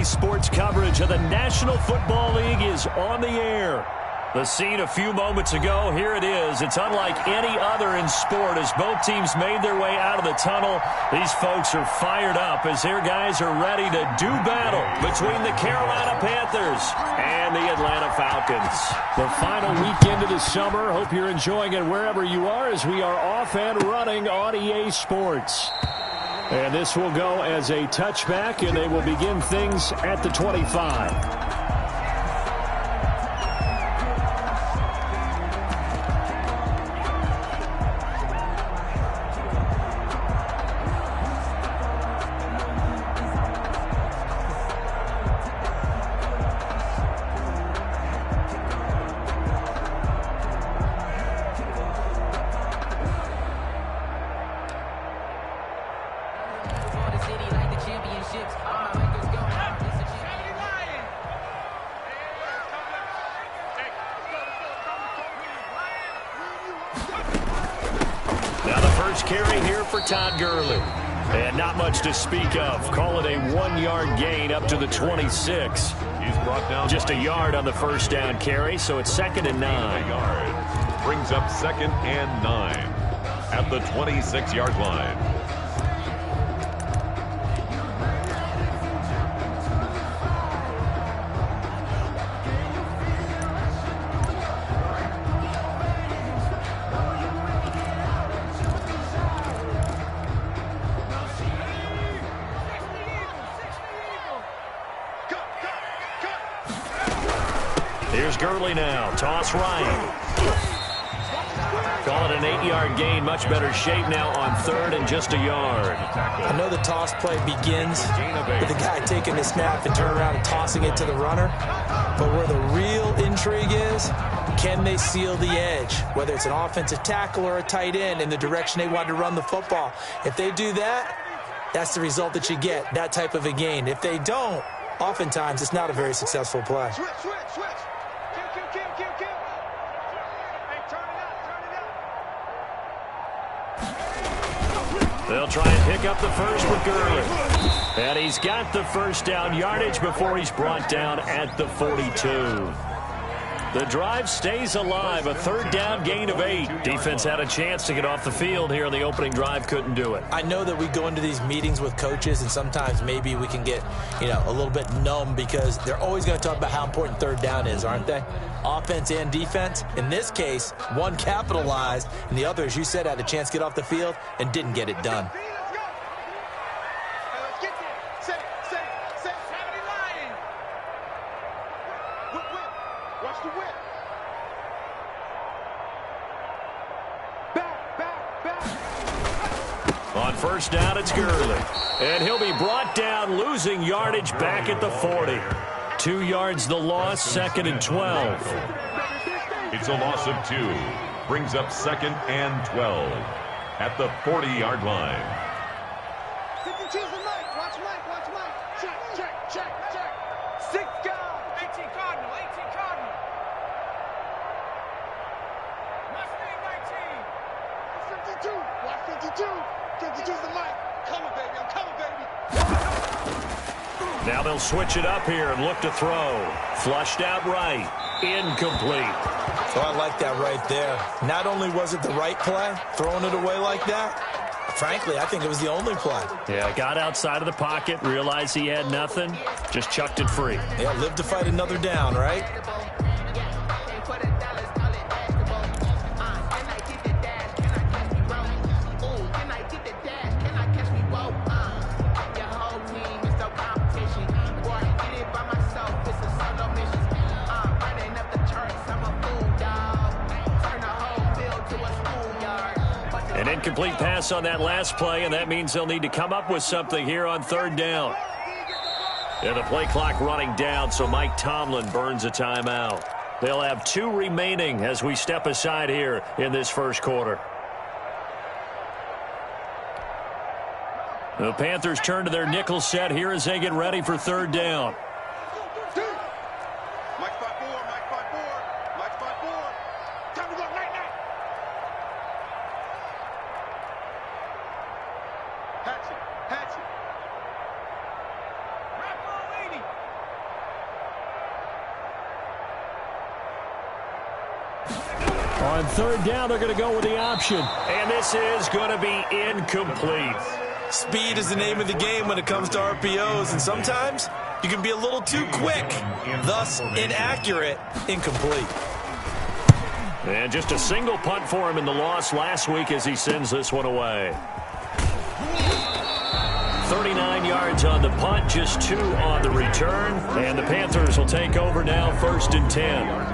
Sports coverage of the National Football League is on the air. The scene a few moments ago, here it is. It's unlike any other in sport as both teams made their way out of the tunnel. These folks are fired up as their guys are ready to do battle between the Carolina Panthers and the Atlanta Falcons. The final weekend of the summer. Hope you're enjoying it wherever you are as we are off and running on EA Sports. And this will go as a touchback, and they will begin things at the 25. Carry here for Todd Gurley. And not much to speak of. Call it a 1-yard gain up to the 26. He's brought down just a yard on the first down carry, so it's 2nd and 9. Brings up 2nd and 9 at the 26-yard line. Here's Gurley now. Toss right. Call it an 8-yard gain. Much better shape now on 3rd and just a yard. I know the toss play begins with the guy taking the snap and turning around and tossing it to the runner. But where the real intrigue is, can they seal the edge? Whether it's an offensive tackle or a tight end in the direction they want to run the football. If they do that, that's the result that you get, that type of a gain. If they don't, oftentimes it's not a very successful play. Switch. They'll try and pick up the first with Gurley. And he's got the first down yardage before he's brought down at the 42. The drive stays alive. A 3rd down gain of 8. Defense had a chance to get off the field here on the opening drive. Couldn't do it. I know that we go into these meetings with coaches, and sometimes maybe we can get, a little bit numb because they're always going to talk about how important 3rd down is, aren't they? Offense and defense. In this case, one capitalized, and the other, as you said, had a chance to get off the field and didn't get it done. On first down, it's Gurley. And he'll be brought down, losing yardage back at the 40. 2 yards the loss, 2nd and 12. It's a loss of 2. Brings up 2nd and 12 at the 40-yard line. 52 for Mike. Watch Mike. Check. 6 guys. 18 Cardinal. Watch 19. 52. Watch 52. 52 for Mike. I'm coming, baby. Now they'll switch it up here and look to throw. Flushed out right. Incomplete. So I like that right there. Not only was it the right play, throwing it away like that, frankly, I think it was the only play. Yeah, got outside of the pocket, realized he had nothing, just chucked it free. Yeah, live to fight another down, right? An incomplete pass on that last play, and that means they'll need to come up with something here on 3rd down. And the play clock running down, so Mike Tomlin burns a timeout. They'll have 2 remaining as we step aside here in this first quarter. The Panthers turn to their nickel set here as they get ready for 3rd down. On third down, they're going to go with the option. And this is going to be incomplete. Speed is the name of the game when it comes to RPOs, and sometimes you can be a little too quick, thus inaccurate, incomplete. And just a single punt for him in the loss last week as he sends this one away. 39 yards on the punt, just 2 on the return. And the Panthers will take over now, 1st and 10.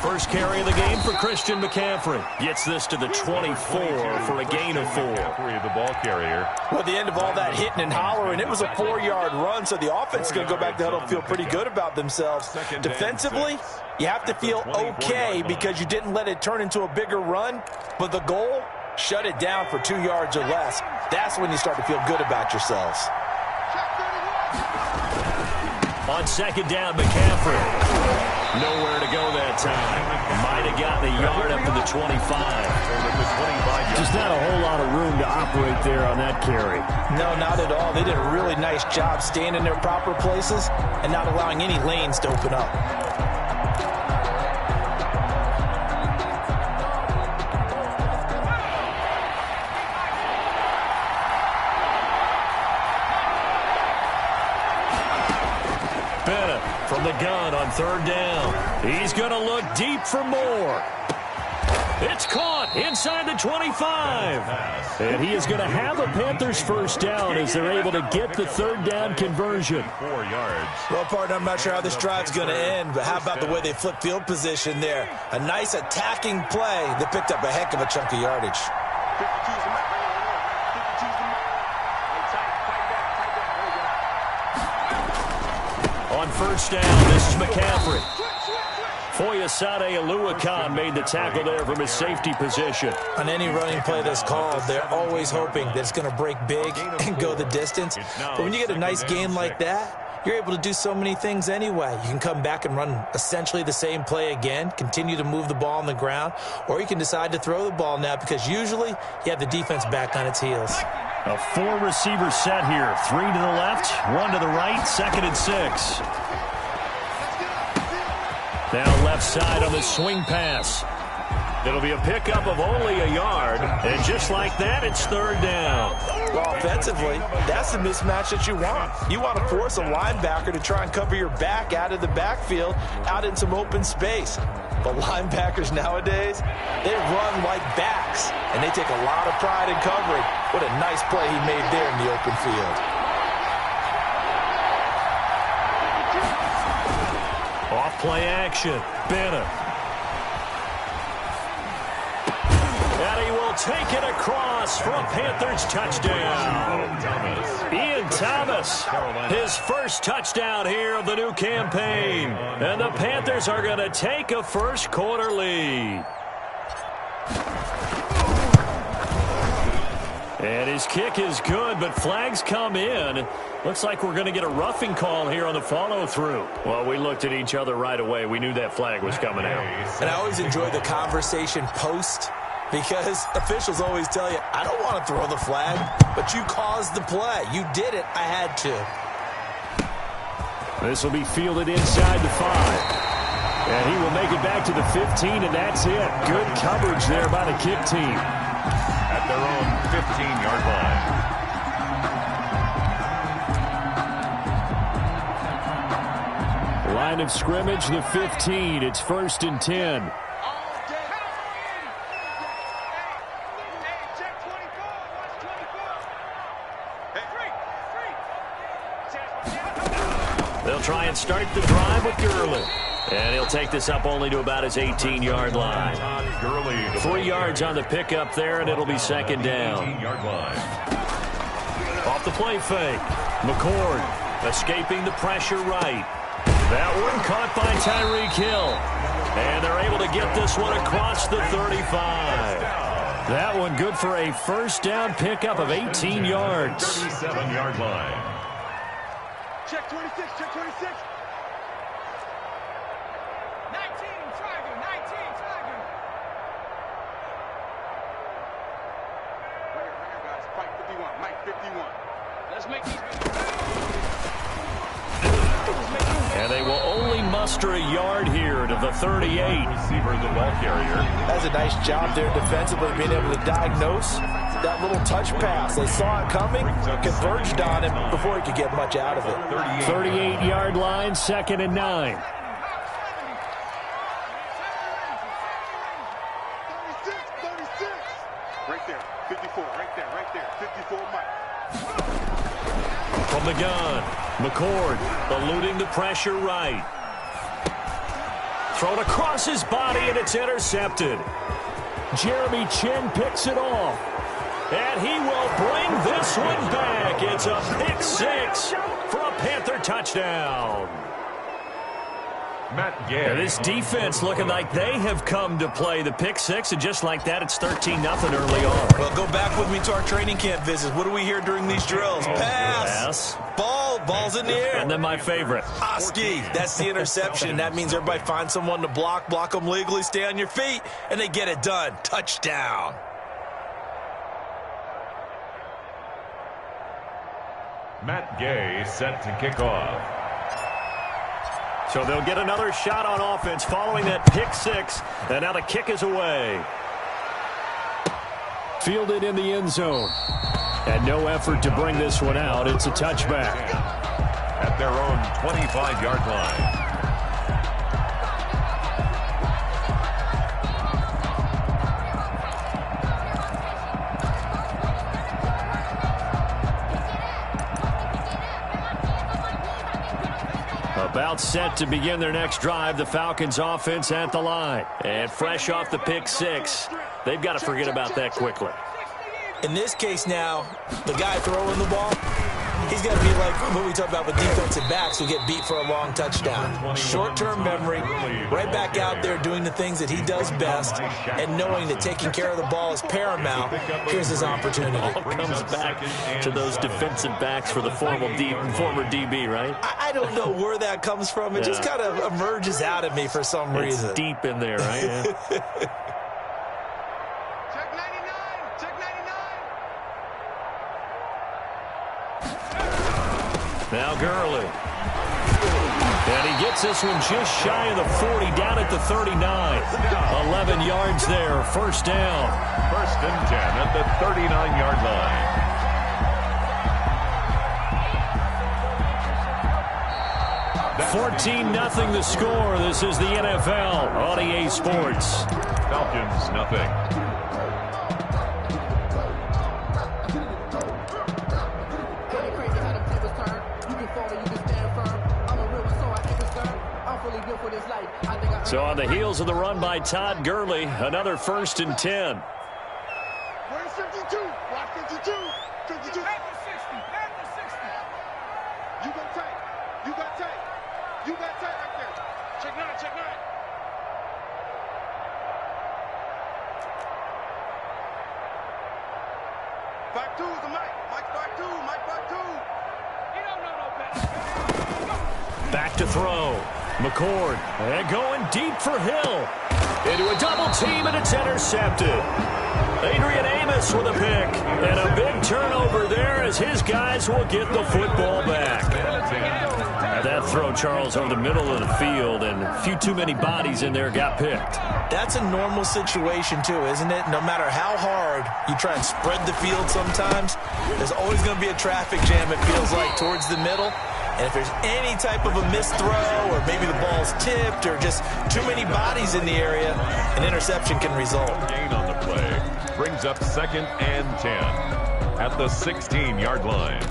First carry of the game for Christian McCaffrey. Gets this to the 24 for a gain of 4. The ball carrier. Well, at the end of all that hitting and hollering, it was a 4-yard run, so the offense is going to go back to huddle and feel pretty good about themselves. Defensively, you have to feel okay because you didn't let it turn into a bigger run, but the goal, shut it down for 2 yards or less. That's when you start to feel good about yourselves. On second down, McCaffrey. Nowhere to go that time. Might have gotten a yard up to the 25. Just not a whole lot of room to operate there on that carry. No, not at all. They did a really nice job staying in their proper places and not allowing any lanes to open up. From the gun on third down. He's going to look deep for more. It's caught inside the 25. And he is going to have a Panthers first down as they're able to get the third down conversion. 4 yards. Well, partner, I'm not sure how this drive's going to end, but how about the way they flip field position there? A nice attacking play that picked up a heck of a chunk of yardage. On first down, this is McCaffrey. Foyesade Oluwakan made the tackle there from his safety position. On any running play that's called, they're always hoping that it's going to break big and go the distance. But when you get a nice gain like that, you're able to do so many things anyway. You can come back and run essentially the same play again, continue to move the ball on the ground, or you can decide to throw the ball now because usually you have the defense back on its heels. A 4-receiver set here. 3 to the left, 1 to the right, 2nd and 6. Now left side on the swing pass. It'll be a pickup of only a yard, and just like that, it's third down. Well, offensively, that's the mismatch that you want. You want to force a linebacker to try and cover your back out of the backfield, out in some open space. But linebackers nowadays, they run like backs, and they take a lot of pride in covering. What a nice play he made there in the open field. Off play action. Bennett. And he will take it across for a Panthers touchdown. Ian Thomas, his first touchdown here of the new campaign. And the Panthers are going to take a first quarter lead. And his kick is good, but flags come in. Looks like we're going to get a roughing call here on the follow-through. Well, we looked at each other right away. We knew that flag was coming out. And I always enjoy the conversation post because officials always tell you, I don't want to throw the flag, but you caused the play. You did it. I had to. This will be fielded inside the 5. And he will make it back to the 15, and that's it. Good coverage there by the kick team. At their own 15-yard line. Line of scrimmage, the 15. It's 1st and 10. They'll try and start the drive with Gurley. And he'll take this up only to about his 18-yard line. 3 yards on the pickup there, and it'll be 2nd down. Off the play fake. McCord escaping the pressure right. That one caught by Tyreek Hill. And they're able to get this one across the 35. That one good for a first down pickup of 18 yards. 37-yard line. Check 26, check 26. 19, triangle, 19, triangle. Right here, guys. Fight 51. And they will only muster a yard here to the 38. Receiver, the ball carrier. That's a nice job there defensively, being able to diagnose that little touch pass. They saw it coming, converged on him before he could get much out of it. 38-yard line, 2nd and 9. 36. Right there, 54, right there, 54, Mike. From the gun, McCord eluding the pressure right. Thrown across his body, and it's intercepted. Jeremy Chin picks it off. And he will bring this one back. It's a pick 6 for a Panther touchdown. Matt Gay. And this defense looking like they have come to play the pick 6, and just like that, it's 13-0 early on. Well, go back with me to our training camp visits. What do we hear during these drills? Pass. Ball's in the air. And then my favorite. Oski, that's the interception. That means everybody finds someone to block them legally, stay on your feet, and they get it done. Touchdown. Matt Gay set to kick off. So they'll get another shot on offense following that pick 6, and now the kick is away. Fielded in the end zone. And no effort to bring this one out. It's a touchback. At their own 25-yard line. About set to begin their next drive, the Falcons offense at the line. And fresh off the pick 6, they've got to forget about that quickly. In this case now, the guy throwing the ball, he's got to be like what we talked about with defensive backs who get beat for a long touchdown. Short-term memory, right back out there doing the things that he does best, and knowing that taking care of the ball is paramount. Here's his opportunity. All comes back to those defensive backs for the former DB, right? I don't know where that comes from. It just kind of emerges out of me for some reason. It's deep in there, right? Yeah. Check 99. Now Gurley. And he gets this one just shy of the 40, down at the 39. 11 yards there, first down. 1st and 10 at the 39-yard line. $14-0 the score. This is the NFL on EA Sports. Falcons, nothing. So on the heels of the run by Todd Gurley, another 1st and 10. Where's 52? Watch 52. 52. Back to 60. You got tight. You got tight right there. Check 9. Back 2 is the Mike. Mike back 2. He don't know no better. Back to throw. McCord. And going deep for Hill. Into a double team, and it's intercepted. Adrian Amos with a pick. And a big turnover there as his guys will get the football back. That throw, Charles, over the middle of the field, and a few too many bodies in there got picked. That's a normal situation, too, isn't it? No matter how hard you try and spread the field sometimes, there's always going to be a traffic jam, it feels like, towards the middle. And if there's any type of a missed throw, or maybe the ball's tipped, or just too many bodies in the area, an interception can result. Gain on the play brings up 2nd and 10 at the 16-yard line.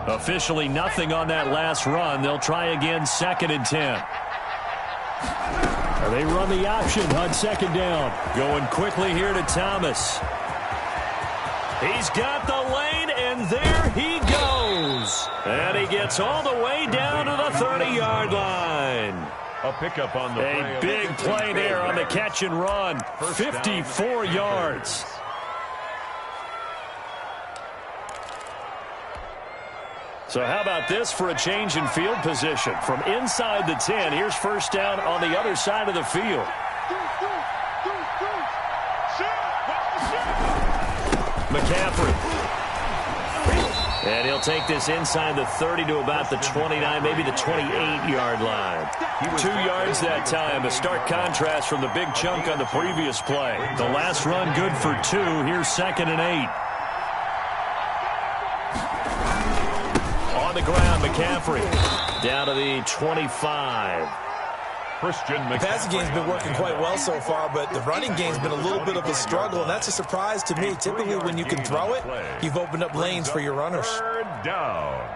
Officially nothing on that last run. They'll try again, 2nd and 10. They run the option on 2nd down. Going quickly here to Thomas. He's got the lane, and there he goes. And he gets all the way down to the 30-yard line. A pickup on the play. A big play there on the catch and run. 54 yards. So how about this for a change in field position? From inside the 10, here's first down on the other side of the field. McCaffrey. And he'll take this inside the 30 to about the 29, maybe the 28-yard line. 2 yards that time. A stark contrast from the big chunk on the previous play. The last run good for 2. Here's 2nd and 8. On the ground, McCaffrey. Down to the 25. The passing game's been working quite well so far, but the running game's been a little bit of a struggle, and that's a surprise to me. Typically, when you can throw it, you've opened up lanes for your runners. Third down.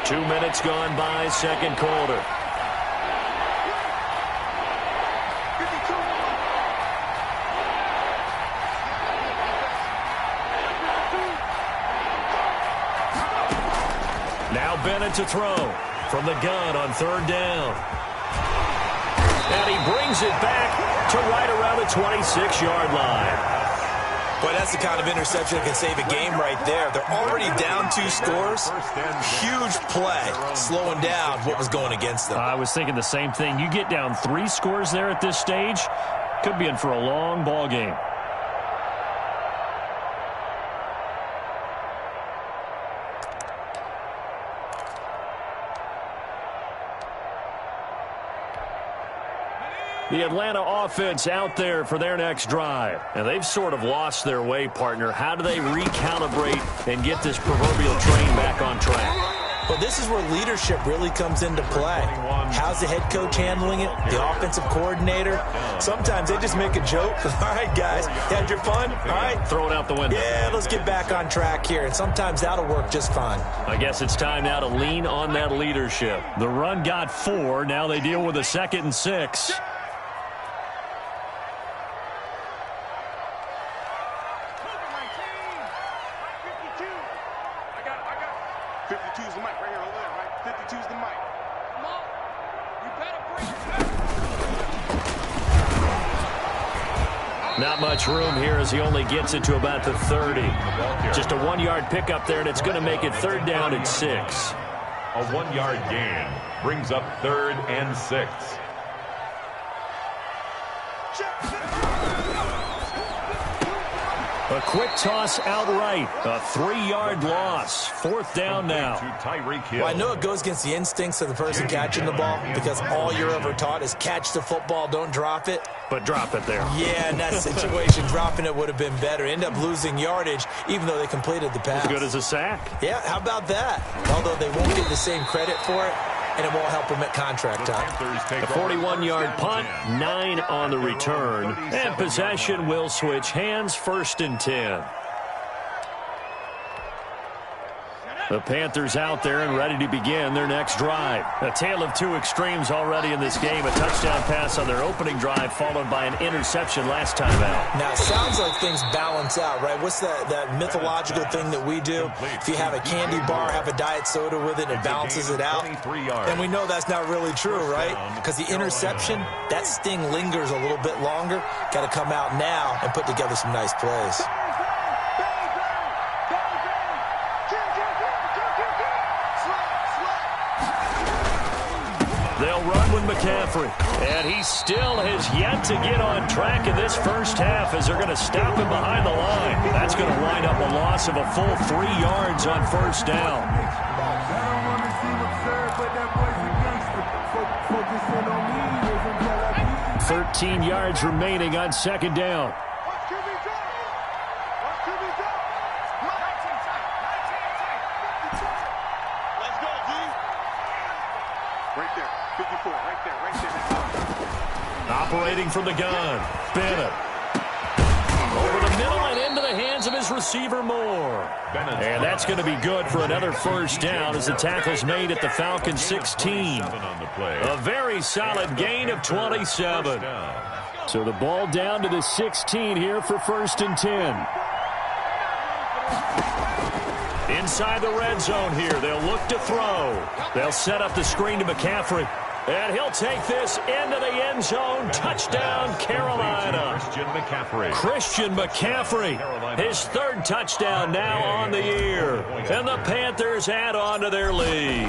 Two minutes gone by, second quarter. Now Bennett to throw from the gun on third down. And he brings it back to right around the 26-yard line. Boy, that's the kind of interception that can save a game right there. They're already down 2 scores. Huge play, slowing down what was going against them. I was thinking the same thing. You get down 3 scores there at this stage, could be in for a long ball game. The Atlanta offense out there for their next drive. And they've sort of lost their way, partner. How do they recalibrate and get this proverbial train back on track? Well, this is where leadership really comes into play. How's the head coach handling it? The offensive coordinator? Sometimes they just make a joke. All right, guys, had your fun? All right. Throw it out the window. Yeah, let's get back on track here. And sometimes that'll work just fine. I guess it's time now to lean on that leadership. The run got 4. Now they deal with a 2nd and 6. Not much room here as he only gets it to about the 30. Just a 1-yard pickup there, and it's going to make it third down and 6. A 1-yard gain brings up 3rd and 6. A quick toss outright. A 3-yard loss. 4th down now. Well, I know it goes against the instincts of the person catching the ball because all you're ever taught is catch the football, don't drop it. But drop it there. Yeah, in that situation, dropping it would have been better. End up losing yardage, even though they completed the pass. As good as a sack. Yeah, how about that? Although they won't get the same credit for it, and it won't help them at contract time. A 41-yard punt, 9 on the return. And possession will switch hands, 1st and 10. The Panthers out there and ready to begin their next drive. A tale of 2 extremes already in this game. A touchdown pass on their opening drive followed by an interception last time out. Now, it sounds like things balance out, right? What's that mythological thing that we do? If you have a candy bar, have a diet soda with it, it balances it out. And we know that's not really true, right? Because the interception, that sting lingers a little bit longer. Got to come out now and put together some nice plays. They'll run with McCaffrey. And he still has yet to get on track in this first half as they're going to stop him behind the line. That's going to wind up a loss of a full 3 yards on first down. 13 yards remaining on second down. Operating from the gun, Bennett. Over the middle and into the hands of his receiver, Moore. And that's going to be good for another first down as the tackle's made at the Falcons' 16. A very solid gain of 27. So the ball down to the 16 here for 1st and 10. Inside the red zone here, they'll look to throw. They'll set up the screen to McCaffrey. And he'll take this into the end zone. Touchdown, Carolina. Christian McCaffrey, his third touchdown now on the year. And the Panthers add on to their lead.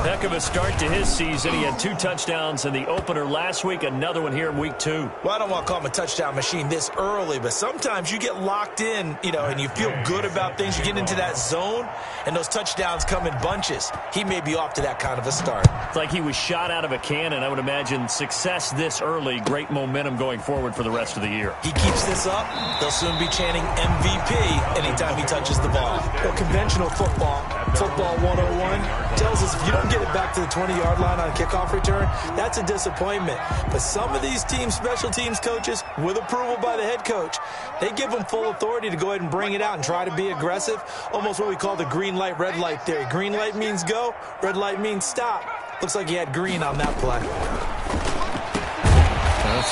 Heck of a start to his season. He had 2 touchdowns in the opener last week, another one here in week 2. Well, I don't want to call him a touchdown machine this early, but sometimes you get locked in, and you feel good about things. You get into that zone, and those touchdowns come in bunches. He may be off to that kind of a start. It's like he was shot out of a cannon. I would imagine success this early, great momentum going forward for the rest of the year. He keeps this up, they'll soon be chanting MVP anytime he touches the ball. Well, conventional football 101, tells us if you don't get it back to the 20-yard line on a kickoff return, that's a disappointment. But some of these special teams coaches, with approval by the head coach, they give them full authority to go ahead and bring it out and try to be aggressive, almost what we call the green light, red light theory. Green light means go, red light means stop. Looks like he had green on that play.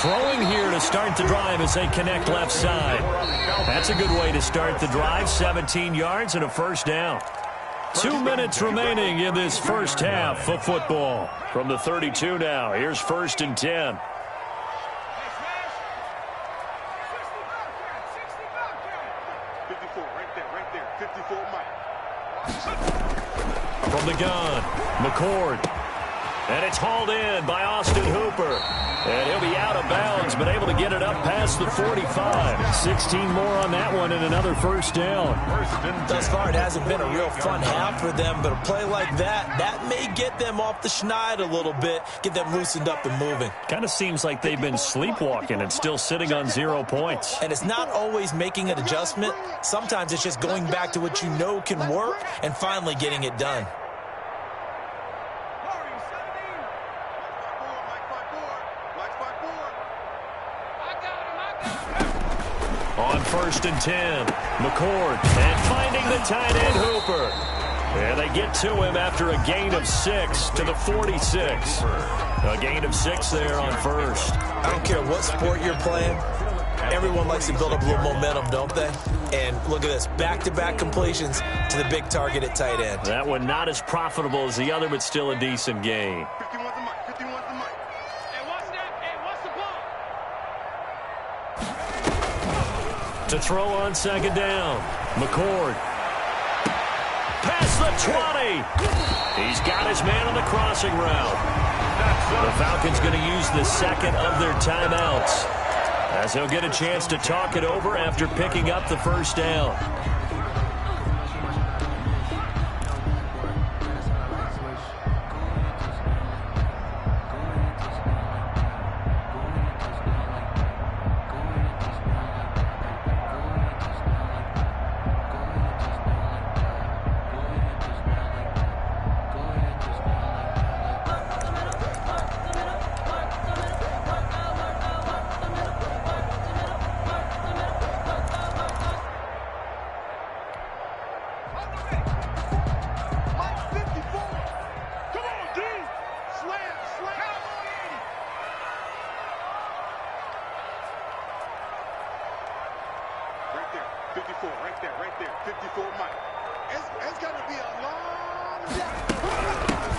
Throwing here to start the drive as they connect left side. That's a good way to start the drive. 17 yards and a first down. 2 minutes remaining in this first half of football. From the 32 now, here's 1st and 10. From the gun, McCord. And it's hauled in by Austin Hooper. And he'll be out of bounds, but able to get it up past the 45. 16 more on that one and another first down. Thus far, it hasn't been a real fun half for them, but a play like that may get them off the schneid a little bit, get them loosened up and moving. Kind of seems like they've been sleepwalking and still sitting on 0 points. And it's not always making an adjustment. Sometimes it's just going back to what you know can work and finally getting it done. On 1st and 10, McCord, and finding the tight end Hooper. And they get to him after a gain of 6 to the 46. A gain of 6 there on 1st. I don't care what sport you're playing. Everyone likes to build up a little momentum, don't they? And look at this, back-to-back completions to the big target at tight end. That one not as profitable as the other, but still a decent gain. To throw on 2nd down, McCord. Past the 20. He's got his man on the crossing route. The Falcons going to use the second of their timeouts, as he'll get a chance to talk it over after picking up the first down.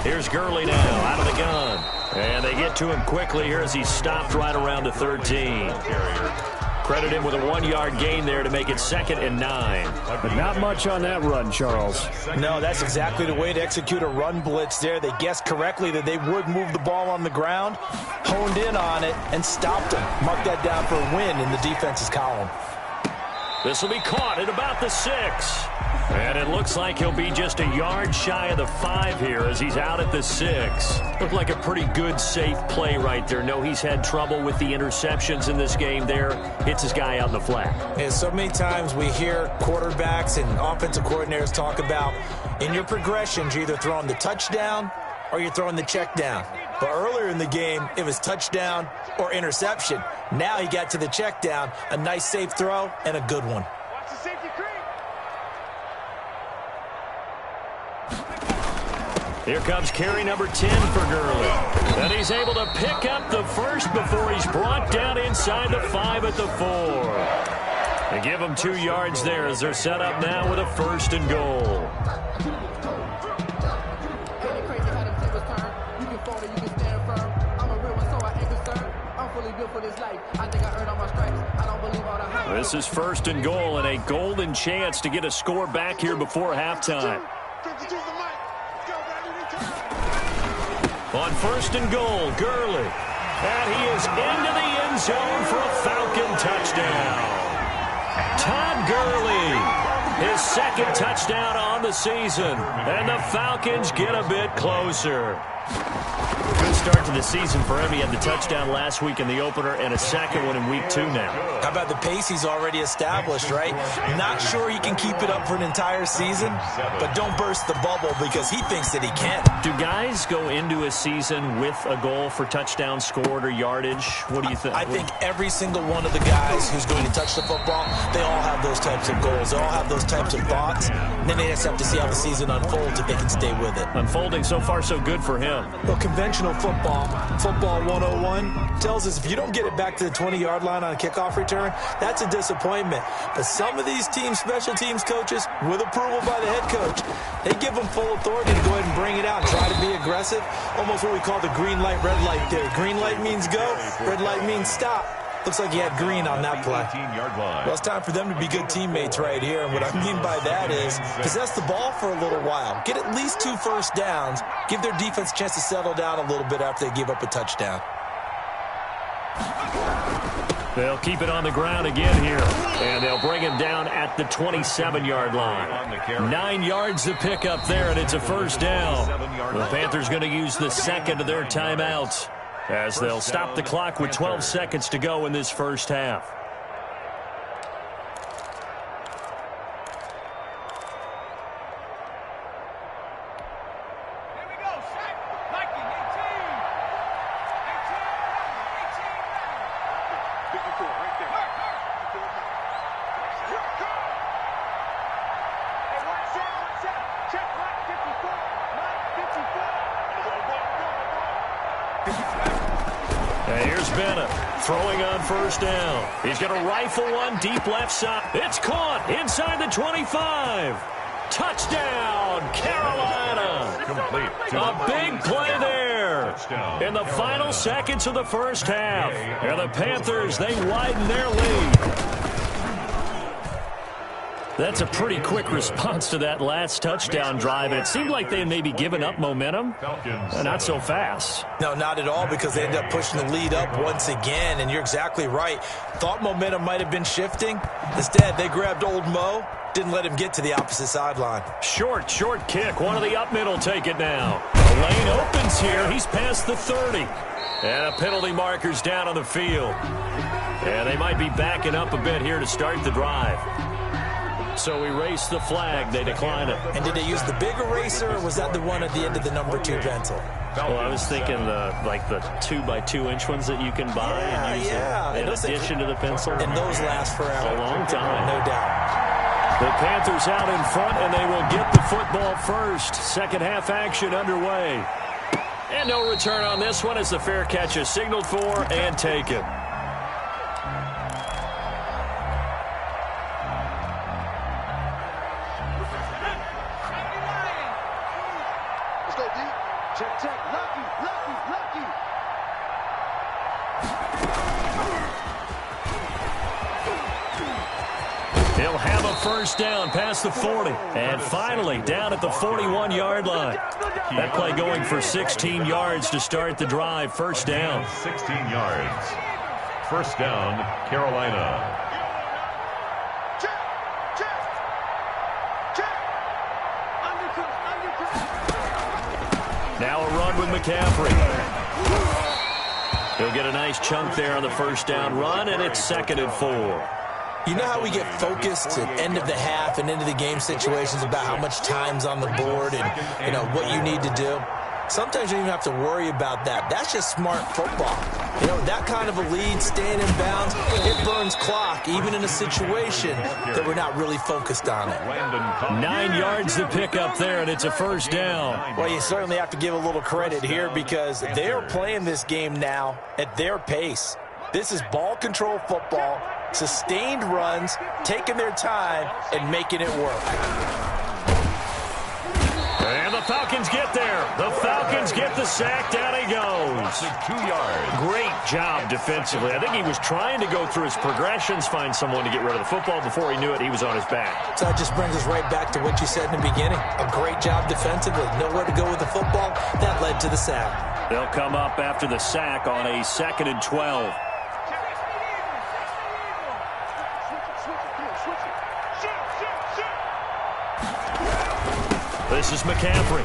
Here's Gurley now out of the gun. And they get to him quickly here as he's stopped right around the 13. Credit him with a 1-yard gain there to make it 2nd and 9. But not much on that run, Charles. No, that's exactly the way to execute a run blitz there. They guessed correctly that they would move the ball on the ground, honed in on it, and stopped him. Mark that down for a win in the defense's column. This will be caught at about the 6. And it looks like he'll be just a yard shy of the 5 here as he's out at the 6. Looked like a pretty good, safe play right there. No, he's had trouble with the interceptions in this game there. Hits his guy out in the flat. And so many times we hear quarterbacks and offensive coordinators talk about, in your progressions, you're either throwing the touchdown or you're throwing the check down. But earlier in the game, it was touchdown or interception. Now he got to the check down, a nice safe throw, and a good one. Here comes carry number 10 for Gurley. And he's able to pick up the first before he's brought down inside the 5 at the 4. They give him 2 yards there as they're set up now with a 1st and goal. This is first and goal and a golden chance to get a score back here before halftime. On first and goal, Gurley. And he is into the end zone for a Falcon touchdown. Todd Gurley, his second touchdown on the season. And the Falcons get a bit closer. Good start to the season for him. He had the touchdown last week in the opener and a second one in week 2 now. How about the pace he's already established, right? Not sure he can keep it up for an entire season, but don't burst the bubble because he thinks that he can. Do guys go into a season with a goal for touchdown scored or yardage? What do you think? I think every single one of the guys who's going to touch the football, they all have those types of goals. They all have those types of thoughts. And then they just have to see how the season unfolds if they can stay with it. Unfolding so far so good for him. Well, conventional football 101, tells us if you don't get it back to the 20-yard line on a kickoff return, that's a disappointment. But some of these teams, special teams coaches, with approval by the head coach, they give them full authority to go ahead and bring it out and try to be aggressive. Almost what we call the green light, red light theory. Green light means go, red light means stop. Looks like he had green on that play. Well, it's time for them to be good teammates right here. And what I mean by that is possess the ball for a little while. Get at least 2 first downs. Give their defense a chance to settle down a little bit after they give up a touchdown. They'll keep it on the ground again here. And they'll bring him down at the 27-yard line. 9 yards to pick up there, and it's a first down. The Panthers going to use the second of their timeouts, as they'll stop the clock with 12 seconds to go in this first half. Throwing on first down. He's going to rifle one deep left side. It's caught inside the 25. Touchdown, Carolina. Complete. A big play there. In the final seconds of the first half. And the Panthers, they widen their lead. That's a pretty quick response to that last touchdown drive. And it seemed like they had maybe given up momentum. Not so fast. No, not at all, because they ended up pushing the lead up once again. And you're exactly right. Thought momentum might have been shifting. Instead, they grabbed old Mo. Didn't let him get to the opposite sideline. Short kick. One of the up middle take it now. The lane opens here. He's past the 30. And a penalty marker's down on the field. And they might be backing up a bit here to start the drive. So erase the flag. They decline it. And did they use the big eraser, or was that the one at the end of the number 2 pencil? Well, I was thinking the 2x2-inch ones that you can buy and use in addition to the pencil. And those last forever. A long time. No doubt. The Panthers out in front, and they will get the football first. Second half action underway. And no return on this one as the fair catch is signaled for and taken. He'll have a first down past the 40. And finally down at the 41-yard line. That play going for 16 yards to start the drive. First down. 16 yards. First down, Carolina. Now a run with McCaffrey. He'll get a nice chunk there on the first down run, and it's 2nd and 4. You know how we get focused at end of the half and into the game situations about how much time's on the board and, what you need to do? Sometimes you don't even have to worry about that. That's just smart football. That kind of a lead, staying in bounds, it burns clock, even in a situation that we're not really focused on it. 9 yards to pick up there, and it's a first down. Well, you certainly have to give a little credit here because they're playing this game now at their pace. This is ball control football, sustained runs, taking their time, and making it work. And the Falcons get there. The Falcons get the sack. Down he goes. 2 yards. Great job defensively. I think he was trying to go through his progressions, find someone to get rid of the football. Before he knew it, he was on his back. So that just brings us right back to what you said in the beginning. A great job defensively. Nowhere to go with the football. That led to the sack. They'll come up after the sack on a 2nd and 12. This is McCaffrey.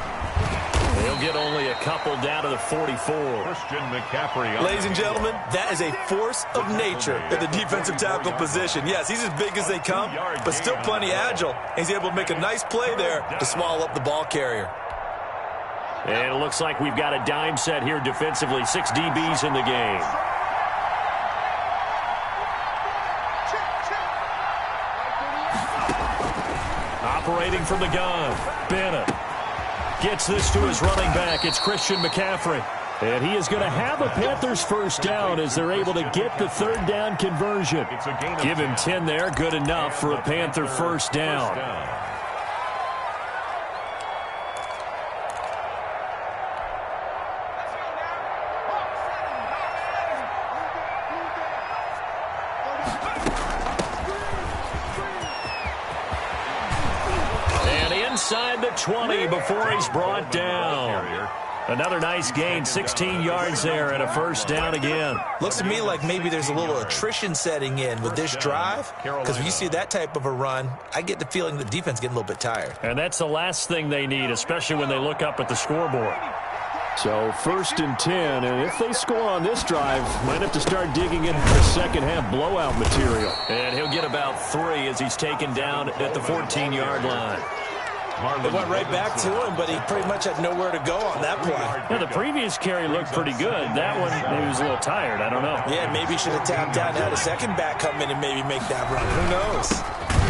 He'll get only a couple down to the 44. Christian McCaffrey. Ladies and gentlemen, that is a force of nature at the defensive tackle position. Yes, he's as big as they come, but still plenty agile. He's able to make a nice play there to swallow up the ball carrier. And it looks like we've got a dime set here defensively. 6 DBs in the game. Operating from the gun, Bennett gets this to his running back. It's Christian McCaffrey. And he is going to have a Panthers first down as they're able to get the 3rd down conversion. Give him 10 there, good enough for a Panther first down. Inside the 20 before he's brought down. Another nice gain, 16 yards there and a first down again. Looks to me like maybe there's a little attrition setting in with this drive, because when you see that type of a run, I get the feeling the defense getting a little bit tired. And that's the last thing they need, especially when they look up at the scoreboard. So 1st and 10, and if they score on this drive, might have to start digging into the second half blowout material. And he'll get about 3 as he's taken down at the 14-yard line. They went right back to him, but he pretty much had nowhere to go on that play. Yeah, the previous carry looked pretty good. That one, maybe he was a little tired. I don't know. Yeah, maybe he should have tapped out and had a second back come in and maybe make that run. Who knows?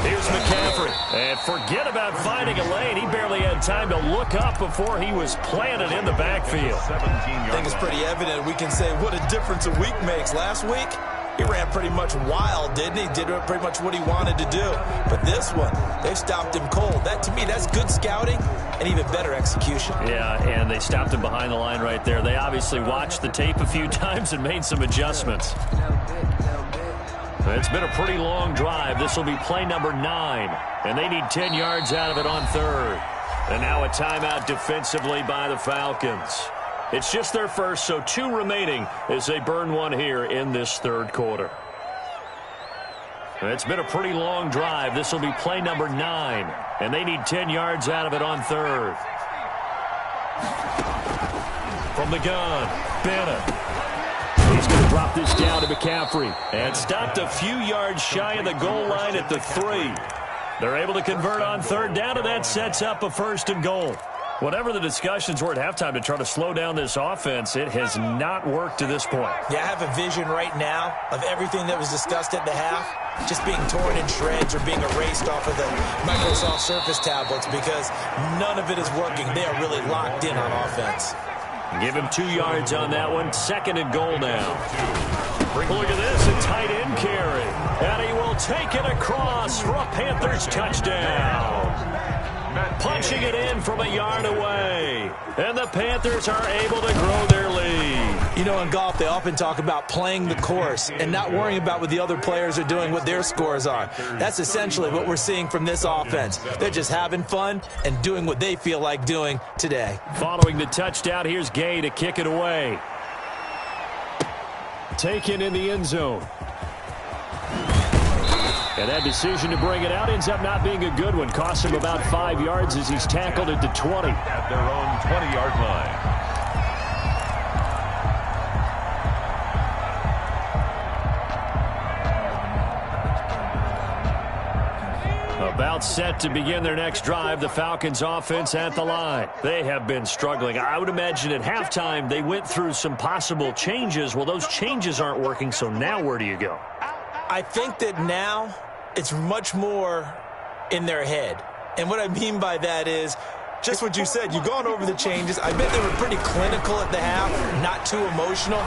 Here's McCaffrey. And forget about finding a lane. He barely had time to look up before he was planted in the backfield. I think it's pretty evident. We can say what a difference a week makes. Last week, he ran pretty much wild, didn't he? Did pretty much what he wanted to do. But this one, they've stopped him cold. That, to me, that's good scouting and even better execution. Yeah, and they stopped him behind the line right there. They obviously watched the tape a few times and made some adjustments. It's been a pretty long drive. This will be play number 9, and they need 10 yards out of it on 3rd. And now a timeout defensively by the Falcons. It's just their first, so 2 remaining as they burn one here in this 3rd quarter. It's been a pretty long drive. This will be play number 9, and they need 10 yards out of it on 3rd. From the gun, Bennett. He's going to drop this down to McCaffrey. And stopped a few yards shy of the goal line at the 3. They're able to convert on 3rd down, and that sets up a 1st and goal. Whatever the discussions were at halftime to try to slow down this offense, it has not worked to this point. Yeah, I have a vision right now of everything that was discussed at the half just being torn in shreds or being erased off of the Microsoft Surface tablets because none of it is working. They are really locked in on offense. Give him 2 yards on that one. 2nd and goal now. Look at this, a tight end carry. And he will take it across for a Panthers touchdown. Punching it in from a yard away. And the Panthers are able to grow their lead. You know, in golf, they often talk about playing the course and not worrying about what the other players are doing, what their scores are. That's essentially what we're seeing from this offense. They're just having fun and doing what they feel like doing today. Following the touchdown, here's Gay to kick it away. Taken in the end zone. And that decision to bring it out ends up not being a good one. Costs him about 5 yards as he's tackled at the 20. At their own 20-yard line. About set to begin their next drive, the Falcons offense at the line. They have been struggling. I would imagine at halftime they went through some possible changes. Well, those changes aren't working, so now where do you go? I think that now it's much more in their head. And what I mean by that is just what you said. You've gone over the changes. I bet they were pretty clinical at the half, not too emotional.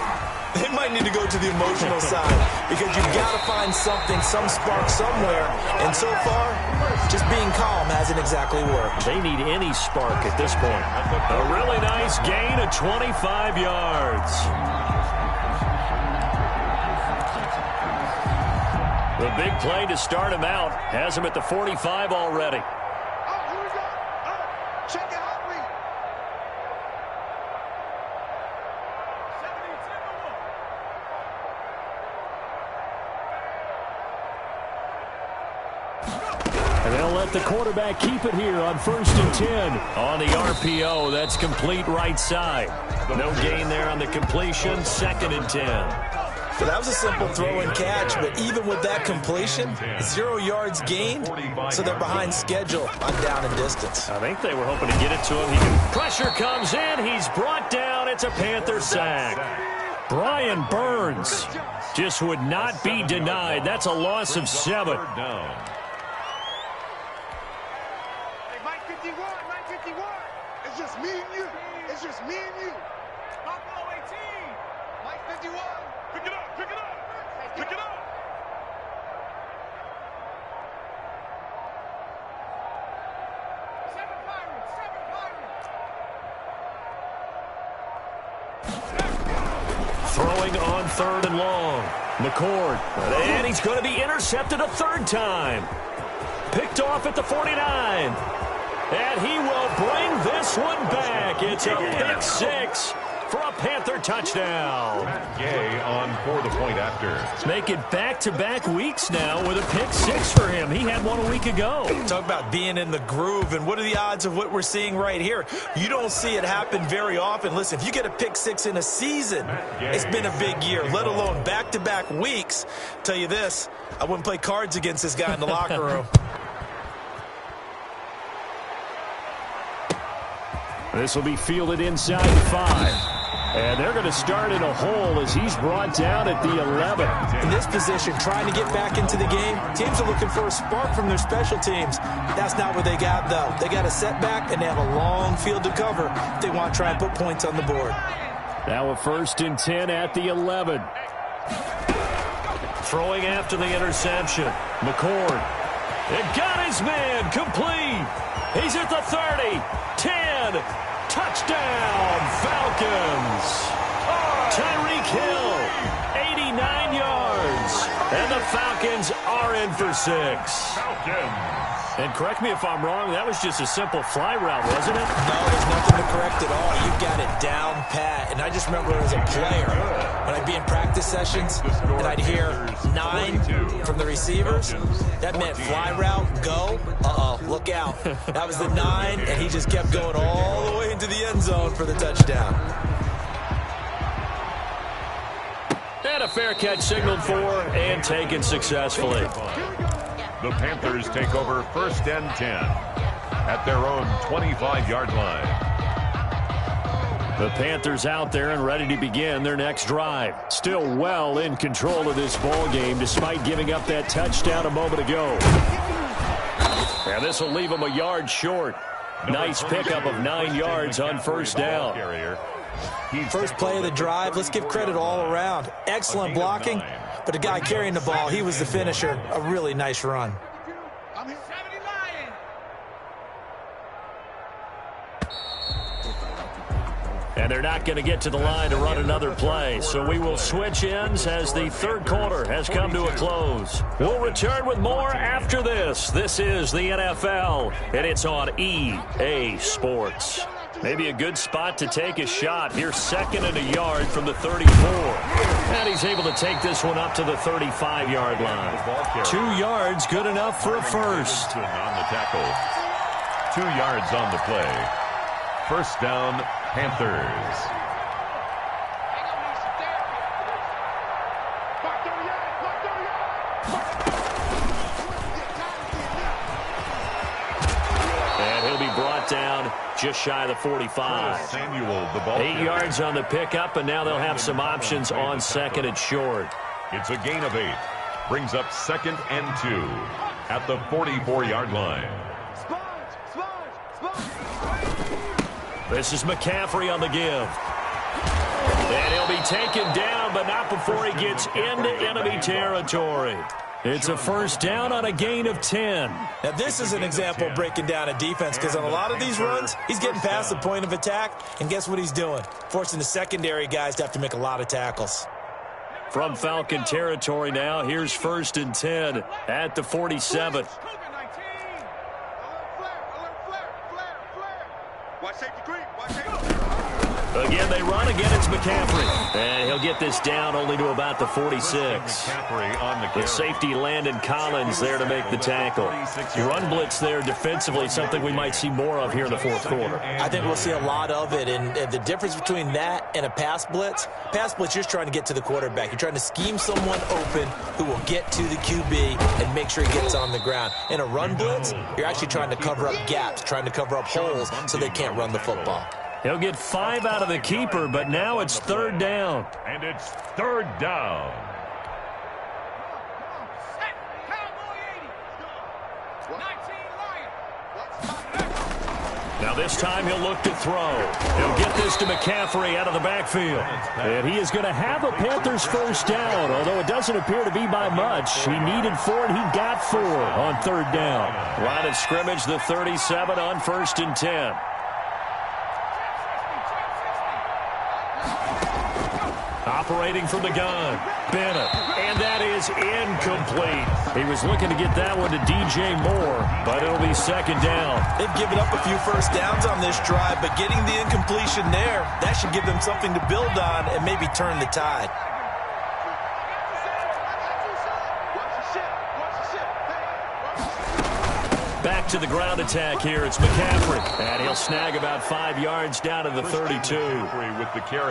They might need to go to the emotional side because you've got to find something, some spark somewhere. And so far, just being calm hasn't exactly worked. They need any spark at this point. A really nice gain of 25 yards. The big play to start him out has him at the 45 already. Oh, here we go. Oh, check it out, Lee. And they'll let the quarterback keep it here on 1st and 10. On the RPO, that's complete right side. No gain there on the completion, 2nd and 10. So that was a simple throw and catch, but even with that completion, 0 yards gained, so they're behind schedule on down and distance. I think they were hoping to get it to him. Pressure comes in. He's brought down. It's a Panther sack. Brian Burns just would not be denied. That's a loss of 7. Hey, Mike 51, Mike 51. It's just me and you. It's just me and you. Buffalo 18. Mike 51. Pick it up, pick it up, pick it up. Seven Pirates. Throwing on 3rd and long. McCord. And he's going to be intercepted a 3rd time. Picked off at the 49. And he will bring this one back. It's a pick 6 for a Panther touchdown. Gay on for the point after. Let's make it back-to-back weeks now with a pick 6 for him. He had one a week ago. Talk about being in the groove, and what are the odds of what we're seeing right here? You don't see it happen very often. Listen, if you get a pick 6 in a season, it's been a big year, let alone back-to-back weeks. Tell you this, I wouldn't play cards against this guy in the locker room. This will be fielded inside the 5. And they're going to start in a hole as he's brought down at the 11. In this position, trying to get back into the game, teams are looking for a spark from their special teams. That's not what they got, though. They got a setback, and they have a long field to cover if they want to try and put points on the board. Now a 1st and 10 at the 11. Throwing after the interception. McCord. It got his man. Complete. He's at the 30. 10. Touchdown, Falcons. Tyreek Hill, 89 yards. And the Falcons are in for 6. Falcons. And correct me if I'm wrong, that was just a simple fly route, wasn't it? No, there's nothing to correct at all. You've got it down pat. And I just remember as a player, when I'd be in practice sessions, and I'd hear 9 from the receivers, that meant fly route, go, look out. That was the 9, and he just kept going all the way into the end zone for the touchdown. And a fair catch signaled for and taken successfully. The Panthers take over 1st and 10 at their own 25-yard line. The Panthers out there and ready to begin their next drive. Still well in control of this ball game despite giving up that touchdown a moment ago. And this will leave them a yard short. Nice pickup of 9 yards on 1st down. First play of the drive, let's give credit all around. Excellent blocking, but the guy carrying the ball, he was the finisher. A really nice run. I'm here. 79. And they're not going to get to the line to run another play. So we will switch ends as the 3rd quarter has come to a close. We'll return with more after this. This is the NFL, and it's on EA Sports. Maybe a good spot to take a shot. Here's 2nd and a yard from the 34. And he's able to take this one up to the 35-yard line. 2 yards, good enough for a first. On the tackle. 2 yards on the play. 1st down, Panthers. And he'll be brought down just shy of the 45. Samuel, the ball 8 yards on the pickup, and now they'll have some options on 2nd and short. It's a gain of 8. Brings up 2nd and 2 at the 44-yard line. This is McCaffrey on the give. And he'll be taken down, but not before he gets into enemy territory. It's a first down on a gain of 10. Now, this is an example of breaking down a defense, because on a lot of these runs, he's getting past the point of attack, and guess what he's doing? Forcing the secondary guys to have to make a lot of tackles. From Falcon territory now, here's first and 10 at the 47. Again, they run. Again, it's McCaffrey. And he'll get this down only to about the 46. The safety Landon Collins there to make the tackle. Run blitz there defensively, something we might see more of here in the fourth quarter. I think we'll see a lot of it. And the difference between that and a pass blitz, you're just trying to get to the quarterback. You're trying to scheme someone open who will get to the QB and make sure he gets on the ground. In a run blitz, you're actually trying to cover up gaps, trying to cover up holes so they can't run the football. He'll get 5 out of the keeper, but now it's third down. And it's third down. Now this time he'll look to throw. He'll get this to McCaffrey out of the backfield. And he is going to have a Panthers first down, although it doesn't appear to be by much. He needed 4, and he got 4 on third down. Line of scrimmage, the 37 on first and 10. Operating from the gun, Bennett, and that is incomplete. He was looking to get that one to DJ Moore, but it'll be second down. They've given up a few first downs on this drive, but getting the incompletion there, that should give them something to build on and maybe turn the tide. Back to the ground attack here. It's McCaffrey. And he'll snag about 5 yards down to the 32.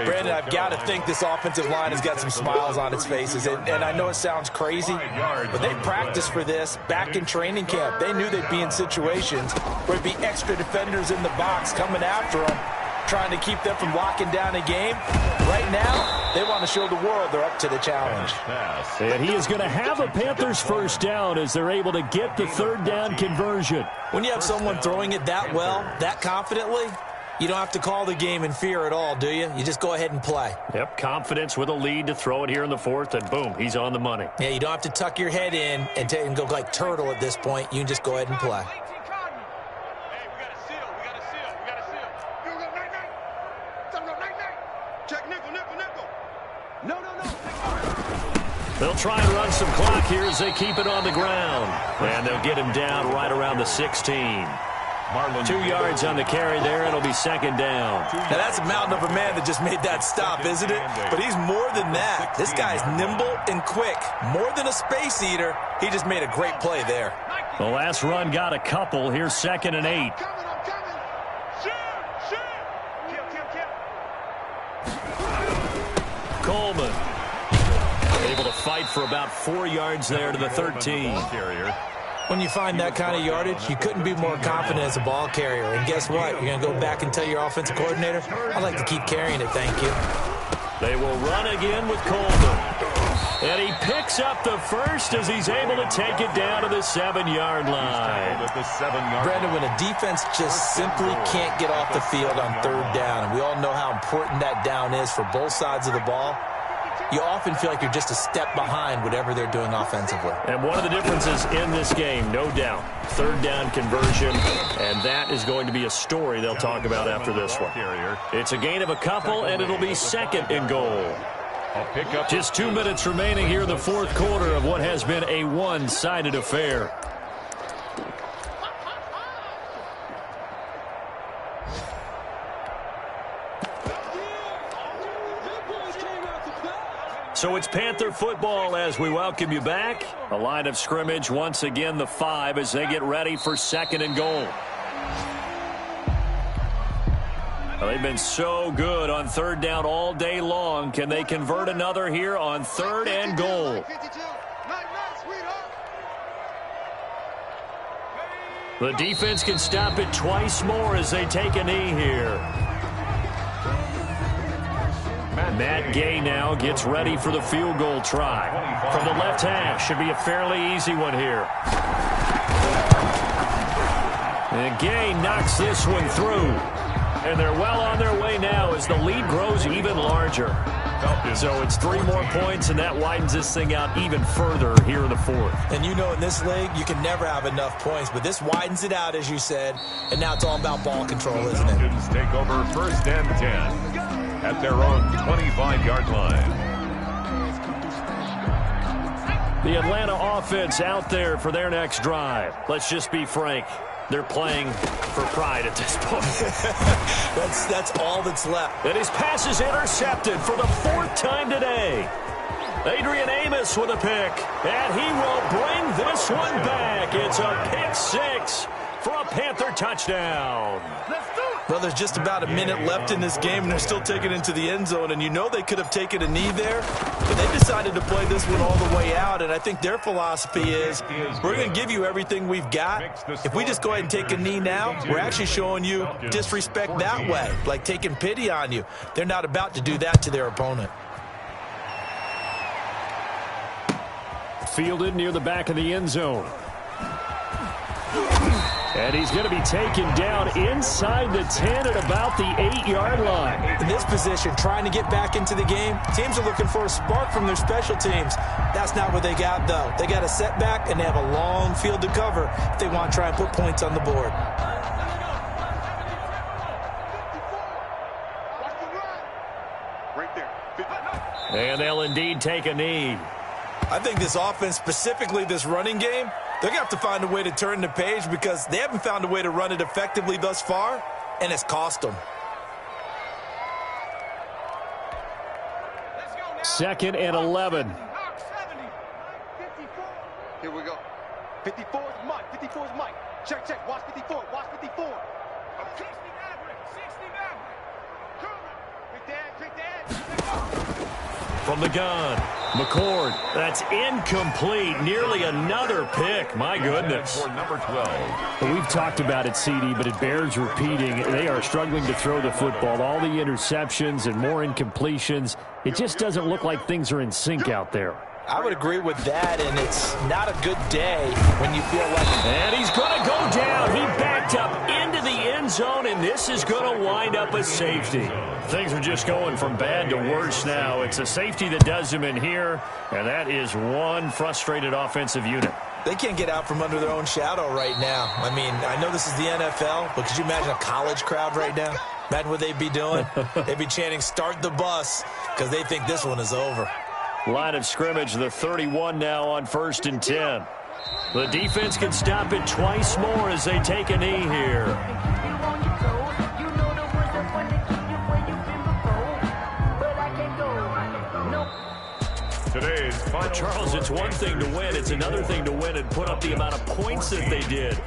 Brandon, I've got to think this offensive line has got some smiles on its faces. And I know it sounds crazy, but they practiced for this back in training camp. They knew they'd be in situations where there'd be extra defenders in the box coming after them, trying to keep them from locking down a game. Right now, they want to show the world they're up to the challenge. And he is going to have a Panthers first down as they're able to get the third down conversion. When you have someone throwing it that well, that confidently, you don't have to call the game in fear at all, do you? You just go ahead and play. Yep, confidence with a lead to throw it here in the fourth, and boom, he's on the money. Yeah, you don't have to tuck your head in and go like turtle at this point. You can just go ahead and play. They'll try and run some clock here as they keep it on the ground. And they'll get him down right around the 16. 2 yards on the carry there, and it'll be second down. Now, that's a mountain of a man that just made that stop, isn't it? But he's more than that. This guy's nimble and quick. More than a space eater, he just made a great play there. The last run got a couple. Here's second and 8. Coleman able to fight for about 4 yards there to the 13. When you find that kind of yardage, you couldn't be more confident as a ball carrier. And guess what? You're going to go back and tell your offensive coordinator, I'd like to keep carrying it, thank you. They will run again with Coleman. And he picks up the first as he's able to take it down to the 7-yard line. Brandon, when a defense just simply can't get off the field on third down, and we all know how important that down is for both sides of the ball, you often feel like you're just a step behind whatever they're doing offensively. And one of the differences in this game, no doubt, third down conversion, and that is going to be a story they'll talk about after this one. It's a gain of a couple, and it'll be second and goal. Just 2 minutes remaining here in the fourth quarter of what has been a one-sided affair. So it's Panther football as we welcome you back. A line of scrimmage, once again, the 5 as they get ready for second and goal. Well, they've been so good on third down all day long. Can they convert another here on third and goal? The defense can stop it twice more as they take a knee here. Matt Gay now gets ready for the field goal try. From the left hash, should be a fairly easy one here. And Gay knocks this one through. And they're well on their way now as the lead grows even larger. So it's 3 more points, and that widens this thing out even further here in the fourth. And you know in this league, you can never have enough points, but this widens it out, as you said, and now it's all about ball control, isn't it? Falcons take over 1st and 10 at their own 25-yard line. The Atlanta offense out there for their next drive. Let's just be frank. They're playing for pride at this point. That's all that's left. And his pass is intercepted for the 4th time today. Adrian Amos with a pick. And he will bring this one back. It's a pick 6 for a Panther touchdown. Well, there's just about a minute left in this game, and they're still taking it into the end zone. And you know they could have taken a knee there, but they decided to play this one all the way out. And I think their philosophy is, we're going to give you everything we've got. If we just go ahead and take a knee now, we're actually showing you disrespect that way, like taking pity on you. They're not about to do that to their opponent. Fielded near the back of the end zone. And he's going to be taken down inside the 10 at about the 8-yard line. In this position, trying to get back into the game, teams are looking for a spark from their special teams. That's not what they got, though. They got a setback, and they have a long field to cover if they want to try and put points on the board. And they'll indeed take a knee. I think this offense, specifically this running game, they're going to have to find a way to turn the page because they haven't found a way to run it effectively thus far, and it's cost them. 2nd and 11. Here we go. 54 is Mike. 54 is Mike. Check, check. Watch 54. Watch 54. 60 Maverick. 60 Maverick. Quick dad. From the gun, McCord. That's incomplete. Nearly another pick. My goodness. For number 12. Well, we've talked about it, CD, but it bears repeating. They are struggling to throw the football. All the interceptions and more incompletions. It just doesn't look like things are in sync out there. I would agree with that, and it's not a good day when you feel like... And he's going to go down. He backed up into the end zone, and this is going to wind up a safety. Things are just going from bad to worse now. It's a safety that does him in here, and that is one frustrated offensive unit. They can't get out from under their own shadow right now. I mean, I know this is the NFL, but could you imagine a college crowd right now? Imagine what they'd be doing. They'd be chanting, "Start the bus," because they think this one is over. Line of scrimmage, the 31 now on 1st and 10. The defense can stop it twice more as they take a knee here. Today's final Charles, it's one thing to win. It's another thing to win and put up the amount of points that they did.